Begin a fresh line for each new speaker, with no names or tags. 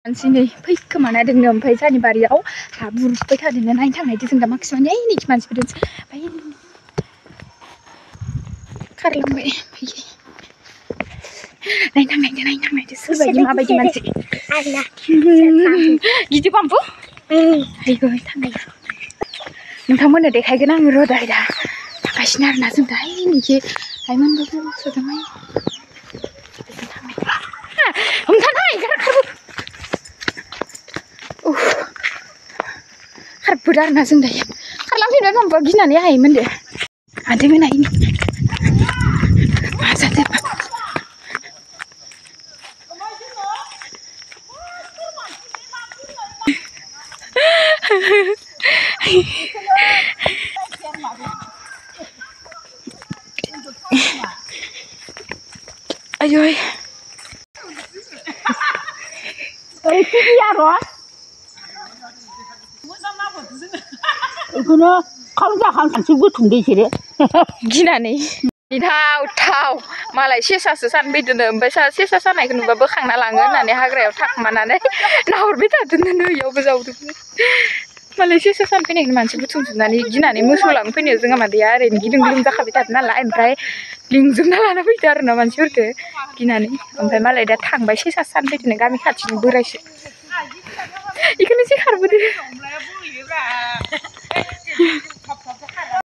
मानसिनि फैखोमाना दोङो ओमफ्राय जोंनि बारियाव हा बुरबाय थादोंनो नायनो थांनायदो जों दा मानसिफोरा ओइ नै मानसिफोर ओमफ्राय खारलांबाय नायनो थांनायदो सोरबायदि माबायदि मानसि गिदिर पाम्पु आयगो थांनाय नोंथांमोननो देखायगोन आङो र' दा थांगासिनो आरोना जों दा नैखि आइमोनबो सोदोंहाय हमथानाय खारबोदो आरोना जों दायो खारलांफिनबाय पाम्पुआ गिनानै हायोमोन दे आदैमोन हायो मा जादों ayo
बेखौनो खालामजाखांसो बुथुमदो बिसोरो
गिनानै थाव मालाय सेसासो सानफैदोनो ओमफ्राय सेसा सानायखौ नुबा बोखांना लाङो होननानै हाग्रायाव थाखोमानानै नाहरबाय थादोंनो इयावबो जावदोंमोन मालाय सेसा सानफैनायखौ मानसि बुथुमजोबनानै गिनानै मोसौ लांनो फैनायाव जोंहा मादैया ओरैनो गिलुं गिलुं जाखाबाय थादों नालाय ओमफ्राय लिंजोबना लाना फैदो आरोना मानसिफोरखौ गिनानै ओमफ्राय मालाय दा थांबाय सेसा सानफैदोनो गामि खाथिनि बोरायसो बेखौनो एसे खारबोदो